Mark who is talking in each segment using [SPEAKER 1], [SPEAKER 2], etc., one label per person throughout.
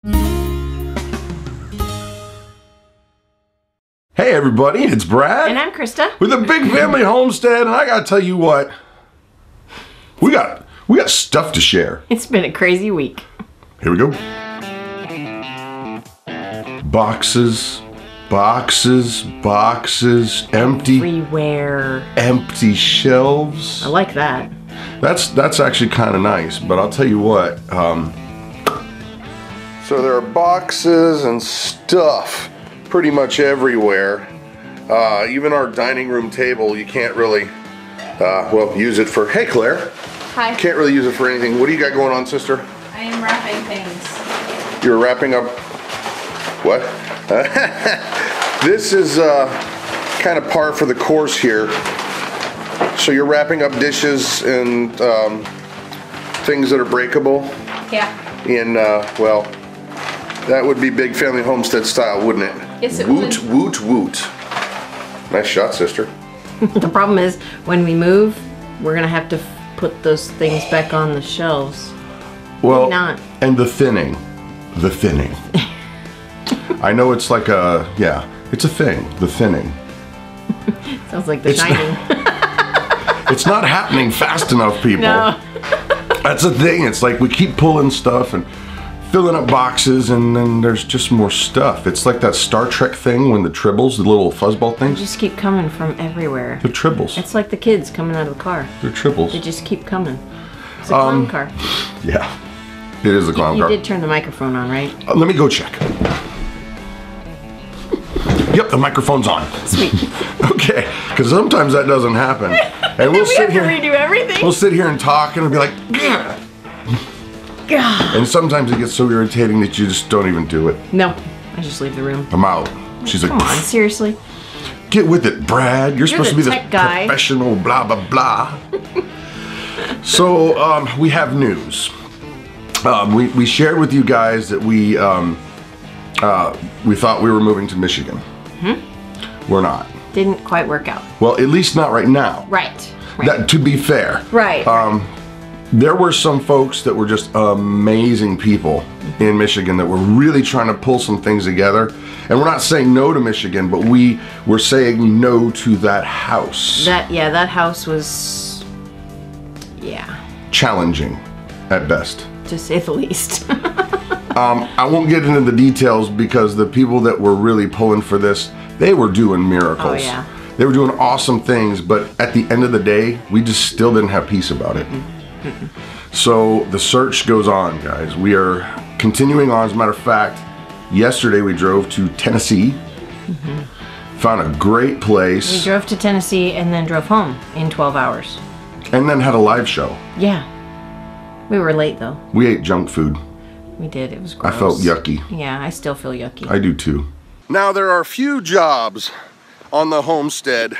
[SPEAKER 1] Hey everybody, it's Brad.
[SPEAKER 2] And I'm Krista.
[SPEAKER 1] With the Big Family Homestead, and I gotta tell you what, we got stuff to share.
[SPEAKER 2] It's been a crazy week.
[SPEAKER 1] Here we go. Boxes, boxes, boxes, empty.
[SPEAKER 2] Everywhere.
[SPEAKER 1] Empty shelves.
[SPEAKER 2] I like that.
[SPEAKER 1] That's actually kind of nice, but I'll tell you what. So there are boxes and stuff pretty much everywhere. Even our dining room table, you can't really, well, use it for, hey Claire.
[SPEAKER 2] Hi.
[SPEAKER 1] Can't really use it for anything. What do you got going on, sister?
[SPEAKER 3] I am wrapping things.
[SPEAKER 1] You're wrapping up, what? This is kind of par for the course here. So you're wrapping up dishes and things that are breakable?
[SPEAKER 3] Yeah.
[SPEAKER 1] In, well, that would be Big Family Homestead style, wouldn't it?
[SPEAKER 3] Yes, it
[SPEAKER 1] woot,
[SPEAKER 3] would.
[SPEAKER 1] Woot, woot. Nice shot, sister.
[SPEAKER 2] The problem is, when we move, we're going to have to put those things back on the shelves.
[SPEAKER 1] Well,
[SPEAKER 2] Maybe not.
[SPEAKER 1] And the thinning. The thinning. I know it's like a, yeah, it's a thing. The thinning.
[SPEAKER 2] Sounds like The Shining.
[SPEAKER 1] It's not happening fast enough, people.
[SPEAKER 2] No.
[SPEAKER 1] That's the thing. It's like we keep pulling stuff and filling up boxes, and then there's just more stuff. It's like that Star Trek thing when the tribbles, the little fuzzball
[SPEAKER 2] They
[SPEAKER 1] things.
[SPEAKER 2] just keep coming from everywhere.
[SPEAKER 1] The tribbles.
[SPEAKER 2] It's like the kids coming out of the car.
[SPEAKER 1] They're tribbles.
[SPEAKER 2] They just keep coming. It's a clown car.
[SPEAKER 1] Yeah, it is a clown car.
[SPEAKER 2] You did turn the microphone on, right?
[SPEAKER 1] Let me go check. Yep, the microphone's on.
[SPEAKER 2] Sweet.
[SPEAKER 1] Okay, because sometimes that doesn't happen, and we'll
[SPEAKER 2] we
[SPEAKER 1] sit
[SPEAKER 2] have
[SPEAKER 1] here.
[SPEAKER 2] to redo everything.
[SPEAKER 1] We'll sit here and talk, and it'll be like, "Gah."
[SPEAKER 2] God.
[SPEAKER 1] And sometimes it gets so irritating that you just don't even do it.
[SPEAKER 2] No, I just leave the room.
[SPEAKER 1] I'm out. She's like,
[SPEAKER 2] Come on, seriously.
[SPEAKER 1] get with it, Brad. You're supposed to be the
[SPEAKER 2] tech guy.
[SPEAKER 1] professional blah, blah, blah. So, we have news. We shared with you guys that we thought we were moving to Michigan. We're not.
[SPEAKER 2] Didn't quite work out.
[SPEAKER 1] Well, at least not right now.
[SPEAKER 2] Right.
[SPEAKER 1] That, to be fair.
[SPEAKER 2] Right.
[SPEAKER 1] There were some folks that were just amazing people in Michigan that were really trying to pull some things together. And we're not saying no to Michigan, but we were saying no to that house.
[SPEAKER 2] That house was, yeah,
[SPEAKER 1] challenging at best.
[SPEAKER 2] to say the least.
[SPEAKER 1] I won't get into the details because the people that were really pulling for this, they were doing miracles.
[SPEAKER 2] Oh, yeah.
[SPEAKER 1] They were doing awesome things, but at the end of the day, we just still didn't have peace about it. So the search goes on, guys. We are continuing on. As a matter of fact, yesterday we drove to Tennessee, found a great place.
[SPEAKER 2] We drove to Tennessee and then drove home in 12 hours.
[SPEAKER 1] And then had a live show.
[SPEAKER 2] Yeah. We were late though.
[SPEAKER 1] We ate junk food.
[SPEAKER 2] We did. It was gross.
[SPEAKER 1] I felt yucky.
[SPEAKER 2] Yeah, I still feel yucky.
[SPEAKER 1] I do too. Now there are a few jobs on the homestead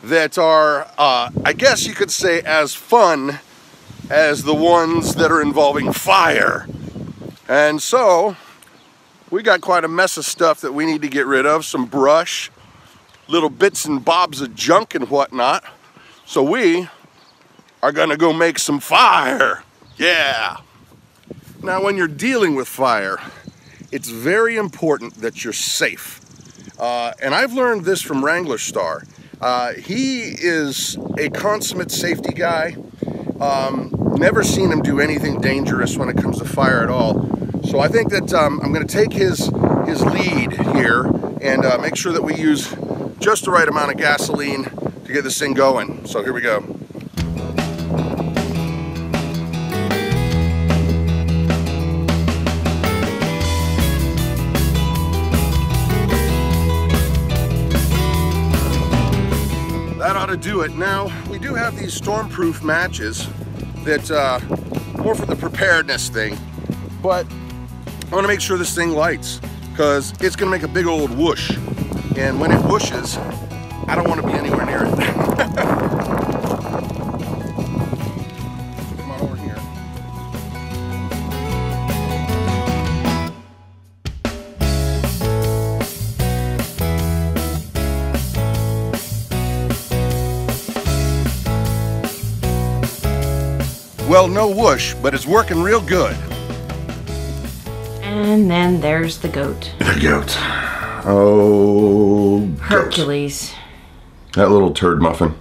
[SPEAKER 1] that are, I guess you could say, as fun as the ones that are involving fire. And so we got quite a mess of stuff that we need to get rid of, some brush, little bits and bobs of junk and whatnot. So we are gonna go make some fire. Yeah. Now when you're dealing with fire, it's very important that you're safe. And I've learned this from Wrangler Star. He is a consummate safety guy. Never seen him do anything dangerous when it comes to fire at all. So I think that I'm going to take his lead here and make sure that we use just the right amount of gasoline to get this thing going. So here we go. That ought to do it. Now, we do have these stormproof matches that, more for the preparedness thing, but I want to make sure this thing lights because it's going to make a big old whoosh. And when it whooshes, I don't want to be anywhere near it. Come on over here. Well, no whoosh, but it's working real good.
[SPEAKER 2] And And then there's the goat.
[SPEAKER 1] The goat. Oh,
[SPEAKER 2] Hercules.
[SPEAKER 1] Goat. That little turd muffin.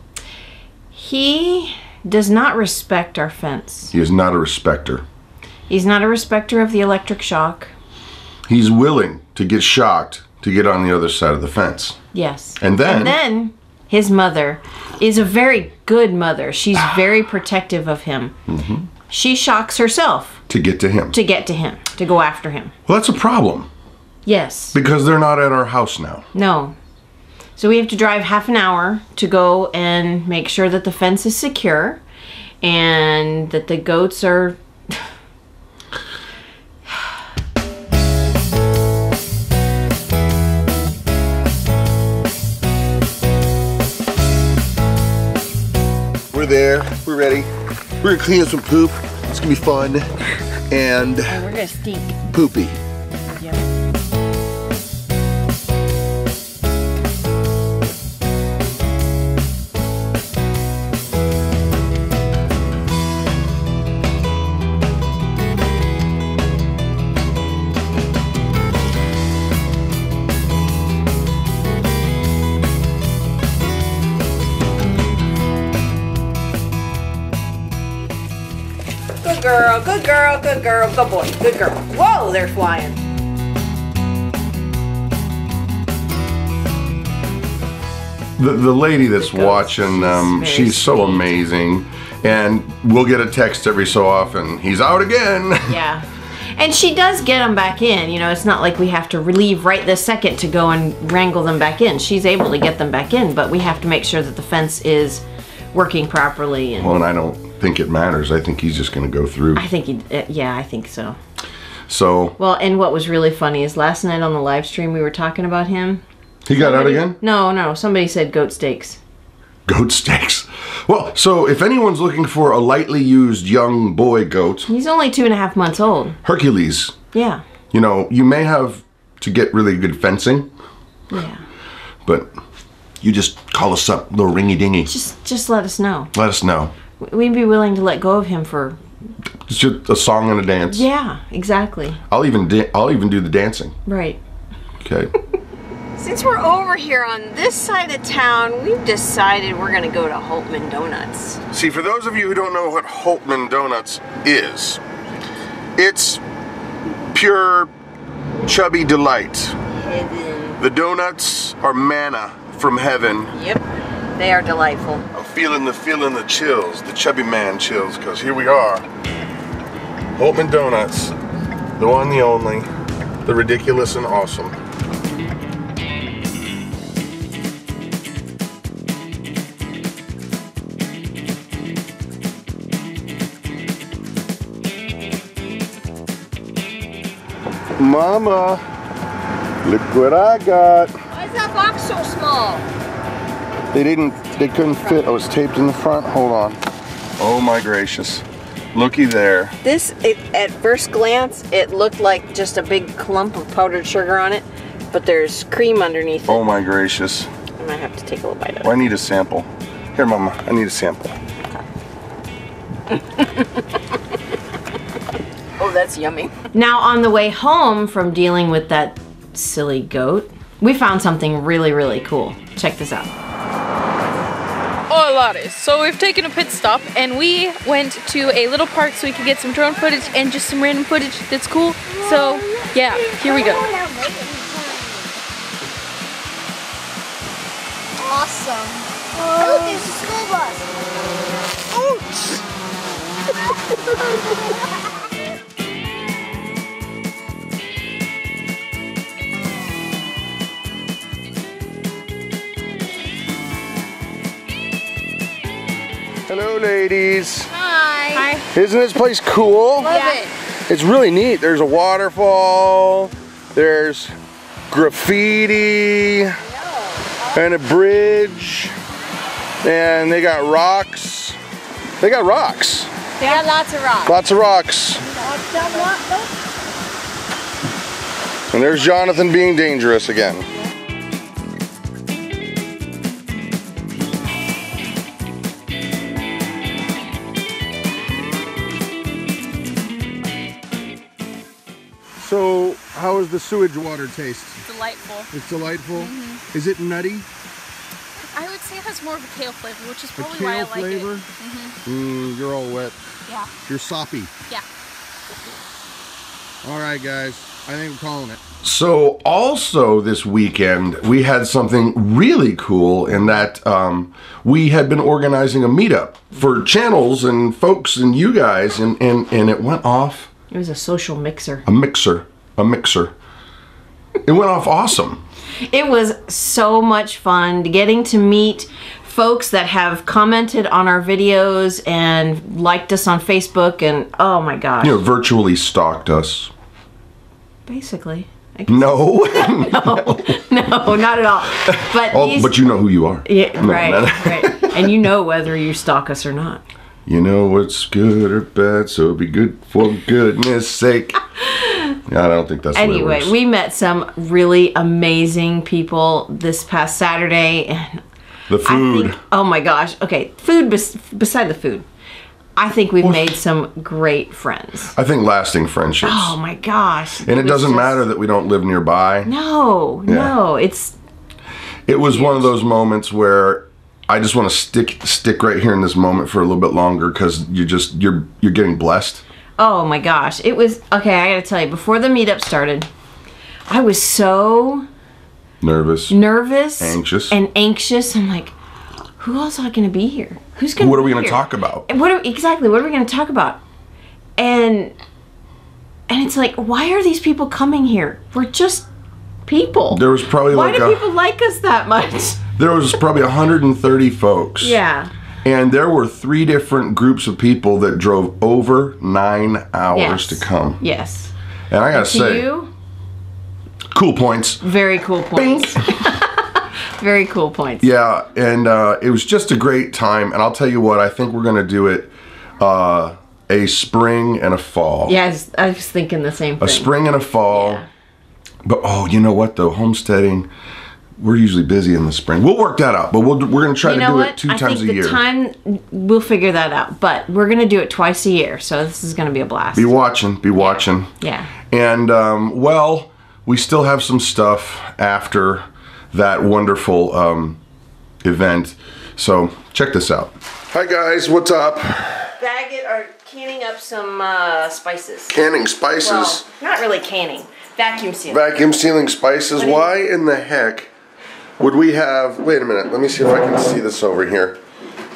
[SPEAKER 2] He does not respect our fence.
[SPEAKER 1] He is not a respecter.
[SPEAKER 2] He's not a respecter of the electric shock.
[SPEAKER 1] He's willing to get shocked to get on the other side of the fence.
[SPEAKER 2] Yes.
[SPEAKER 1] And then
[SPEAKER 2] his mother is a very good mother. She's very protective of him. Mm-hmm. She shocks herself.
[SPEAKER 1] To get to him.
[SPEAKER 2] To get to him. To go after him.
[SPEAKER 1] Well, that's a problem.
[SPEAKER 2] Yes.
[SPEAKER 1] Because they're not at our house now.
[SPEAKER 2] No. So we have to drive half an hour to go and make sure that the fence is secure and that the goats are...
[SPEAKER 1] We're there. We're ready. We're gonna clean up some poop. It's gonna be fun. And
[SPEAKER 2] we're gonna stink.
[SPEAKER 1] Poopy.
[SPEAKER 2] Yep. Good girl, good girl, good girl, good boy, good girl. Whoa, they're flying.
[SPEAKER 1] The lady that's watching them, she's so amazing. And we'll get a text every so often, he's out again.
[SPEAKER 2] Yeah. And she does get them back in. You know, it's not like we have to leave right this second to go and wrangle them back in. She's able to get them back in, but we have to make sure that the fence is working properly. And
[SPEAKER 1] well, and I don't think it matters. I think he's just going to go through.
[SPEAKER 2] I think yeah, I think so.
[SPEAKER 1] So.
[SPEAKER 2] Well, and what was really funny is last night on the live stream we were talking about him.
[SPEAKER 1] He got out again?
[SPEAKER 2] No. Somebody said goat steaks.
[SPEAKER 1] Goat steaks. Well, so if anyone's looking for a lightly used young boy goat.
[SPEAKER 2] He's only 2.5 months old.
[SPEAKER 1] Hercules.
[SPEAKER 2] Yeah.
[SPEAKER 1] You know, you may have to get really good fencing.
[SPEAKER 2] Yeah.
[SPEAKER 1] But you just call us up, little ringy dingy.
[SPEAKER 2] Just let us know.
[SPEAKER 1] Let us know.
[SPEAKER 2] We'd be willing to let go of him for...
[SPEAKER 1] It's just a song and a dance.
[SPEAKER 2] Yeah, exactly.
[SPEAKER 1] I'll even do the dancing.
[SPEAKER 2] Right.
[SPEAKER 1] Okay.
[SPEAKER 2] Since we're over here on this side of town, we've decided we're gonna go to Holtman Donuts.
[SPEAKER 1] See, for those of you who don't know what Holtman Donuts is, it's pure chubby delight.
[SPEAKER 2] Heaven.
[SPEAKER 1] The donuts are manna from heaven.
[SPEAKER 2] Yep, they are delightful.
[SPEAKER 1] I'm feeling the chills, the chubby man chills, because here we are. Holtman Donuts, the one, the only, the ridiculous and awesome. Mama, look what I got.
[SPEAKER 2] Why is that box so small?
[SPEAKER 1] They couldn't fit. Oh, it's taped in the front. Hold on. Oh my gracious. Looky there.
[SPEAKER 2] This, at first glance, it looked like just a big clump of powdered sugar on it, but there's cream underneath it.
[SPEAKER 1] Oh my gracious.
[SPEAKER 2] I might have to take a little bite of it.
[SPEAKER 1] Oh, I need a sample. Here, Mama, I need a sample.
[SPEAKER 2] Oh, that's yummy. Now, on the way home from dealing with that silly goat, we found something really, really cool. Check this out.
[SPEAKER 4] Hola, so we've taken a pit stop and we went to a little park so we could get some drone footage and just some random footage that's cool. So, yeah, here we go.
[SPEAKER 5] Awesome. Oh, look, there's a school bus. Ouch!
[SPEAKER 1] Hello, ladies.
[SPEAKER 5] Hi.
[SPEAKER 4] Hi.
[SPEAKER 1] Isn't this place cool?
[SPEAKER 5] Love it.
[SPEAKER 1] It's really neat. There's a waterfall, there's graffiti, and a bridge, and they got rocks. They got rocks.
[SPEAKER 5] They got lots of rocks.
[SPEAKER 1] Lots of rocks. And there's Jonathan being dangerous again. So how does the sewage water taste?
[SPEAKER 4] Delightful.
[SPEAKER 1] It's delightful. Is it nutty?
[SPEAKER 4] I would say it has more of a kale flavor, which is probably
[SPEAKER 1] kale
[SPEAKER 4] why I like
[SPEAKER 1] flavor?
[SPEAKER 4] it.
[SPEAKER 1] You're all wet.
[SPEAKER 4] Yeah.
[SPEAKER 1] You're soppy.
[SPEAKER 4] Yeah.
[SPEAKER 1] All right, guys. I think we're calling it. So also this weekend, we had something really cool in that we had been organizing a meetup for channels and folks and you guys, and it went off.
[SPEAKER 2] It was a social mixer.
[SPEAKER 1] A mixer. It went off awesome.
[SPEAKER 2] It was so much fun getting to meet folks that have commented on our videos and liked us on Facebook, and oh my gosh.
[SPEAKER 1] You know, virtually stalked us.
[SPEAKER 2] Basically.
[SPEAKER 1] No.
[SPEAKER 2] No, not at all. But,
[SPEAKER 1] but you know who you are.
[SPEAKER 2] Yeah, right. And you know whether you stalk us or not.
[SPEAKER 1] You know what's good or bad, so be good for goodness sake. I don't think that's the way it works.
[SPEAKER 2] Anyway, we met some really amazing people this past Saturday. And
[SPEAKER 1] the food.
[SPEAKER 2] I think, oh my gosh. Okay, food beside the food. I think we've made some great friends.
[SPEAKER 1] I think lasting friendships.
[SPEAKER 2] Oh my gosh.
[SPEAKER 1] And it doesn't matter that we don't live nearby.
[SPEAKER 2] No, no. It
[SPEAKER 1] was one of those moments where I just want to stick right here in this moment for a little bit longer, because you're getting blessed. Oh
[SPEAKER 2] my gosh. It was, okay, I gotta tell you, before the meetup started, I was so nervous,
[SPEAKER 1] anxious.
[SPEAKER 2] I'm like, who else is going to be here? Who's going to be here?
[SPEAKER 1] What are we going to talk about?
[SPEAKER 2] Exactly, what are we going to talk about? And it's like, why are these people coming here? We're just people.
[SPEAKER 1] There was probably
[SPEAKER 2] why do people like us that much?
[SPEAKER 1] There was probably 130 folks.
[SPEAKER 2] Yeah.
[SPEAKER 1] And there were 3 different groups of people that drove over 9 hours to come.
[SPEAKER 2] Yes.
[SPEAKER 1] And I gotta say, cool points.
[SPEAKER 2] Very cool points. Very cool points.
[SPEAKER 1] Yeah, and it was just a great time. And I'll tell you what, I think we're gonna do it a spring and a fall.
[SPEAKER 2] Yes, I was thinking the same thing.
[SPEAKER 1] A spring and a fall. Yeah. But oh, you know what though, homesteading, we're usually busy in the spring. We'll work that out, but we're going to try to do it 2 times a year.
[SPEAKER 2] We'll figure that out, but we're going to do it twice a year, so this is going to be a blast.
[SPEAKER 1] Be watching.
[SPEAKER 2] Yeah.
[SPEAKER 1] And, well, we still have some stuff after that wonderful event, so check this out. Hi guys, what's up?
[SPEAKER 2] Canning up some spices.
[SPEAKER 1] Canning spices?
[SPEAKER 2] Well, not really canning. Vacuum sealing.
[SPEAKER 1] Vacuum sealing spices. Why in the heck would we have... Wait a minute. Let me see if I can see this over here.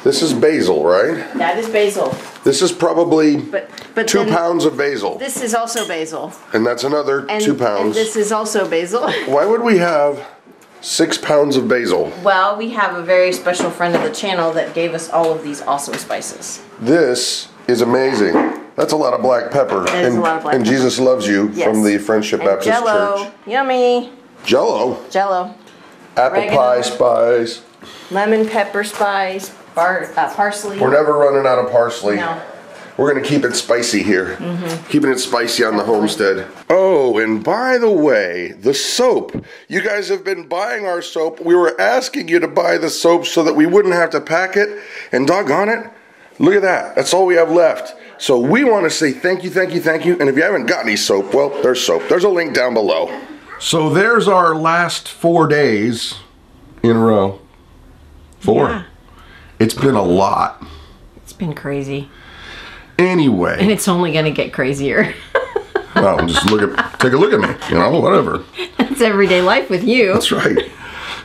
[SPEAKER 1] This is basil, right?
[SPEAKER 2] That is basil.
[SPEAKER 1] This is probably
[SPEAKER 2] but
[SPEAKER 1] 2 pounds of basil.
[SPEAKER 2] This is also basil.
[SPEAKER 1] And that's another 2 pounds.
[SPEAKER 2] And this is also basil.
[SPEAKER 1] Why would we have 6 pounds of basil?
[SPEAKER 2] Well, we have a very special friend of the channel that gave us all of these awesome spices.
[SPEAKER 1] This is amazing. That's a lot of black pepper.
[SPEAKER 2] That is a lot of black pepper.
[SPEAKER 1] And Jesus Loves You from the Friendship Baptist
[SPEAKER 2] Jello.
[SPEAKER 1] Church.
[SPEAKER 2] Yummy.
[SPEAKER 1] Jello. Apple pie spice.
[SPEAKER 2] Lemon pepper spice. Parsley.
[SPEAKER 1] We're never running out of parsley.
[SPEAKER 2] No.
[SPEAKER 1] We're going to keep it spicy here. Keeping it spicy on the homestead. Oh, and by the way, the soap. You guys have been buying our soap. We were asking you to buy the soap so that we wouldn't have to pack it. And doggone it, look at that. That's all we have left. So we want to say thank you. And if you haven't got any soap, well, there's soap. There's a link down below. So there's our last 4 days in a row. 4. Yeah. It's been a lot.
[SPEAKER 2] It's been crazy.
[SPEAKER 1] Anyway.
[SPEAKER 2] And it's only going to get crazier.
[SPEAKER 1] Well, just take a look at me, you know, whatever.
[SPEAKER 2] That's everyday life with you.
[SPEAKER 1] That's right.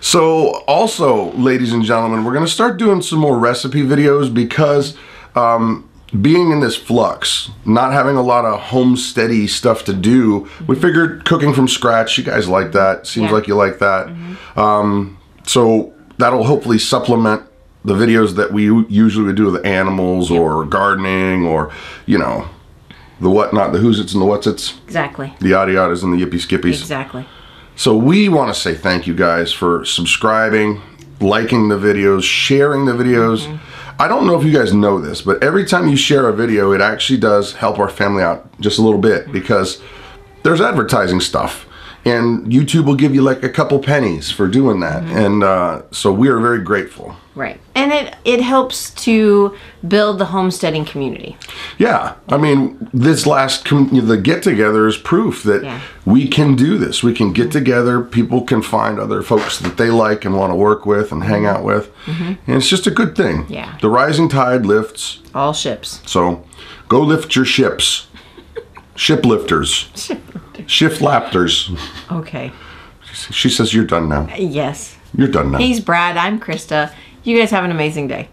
[SPEAKER 1] So also, ladies and gentlemen, we're going to start doing some more recipe videos because being in this flux, not having a lot of homesteady stuff to do, we figured cooking from scratch, you guys like that. Seems like you like that. So that'll hopefully supplement the videos that we usually would do with animals or gardening or, you know, the whatnot, the who's-its and the what's-its. Exactly. The yada-yadas and the yippee-skippies. Exactly. So we want to say thank you guys for subscribing, liking the videos, sharing the videos. I don't know if you guys know this, but every time you share a video, it actually does help our family out just a little bit because there's advertising stuff. and YouTube will give you like a couple pennies for doing that. And so we are very grateful.
[SPEAKER 2] Right. And it helps to build the homesteading community.
[SPEAKER 1] Yeah. I mean, this last, the get-together is proof that we can do this. We can get together. People can find other folks that they like and want to work with and hang out with. And it's just a good thing.
[SPEAKER 2] Yeah.
[SPEAKER 1] The rising tide lifts
[SPEAKER 2] all ships.
[SPEAKER 1] So go lift your ships. Shiplifters. Shift lapters.
[SPEAKER 2] Okay.
[SPEAKER 1] She says you're done now.
[SPEAKER 2] Yes.
[SPEAKER 1] You're done now.
[SPEAKER 2] He's Brad. I'm Krista. You guys have an amazing day.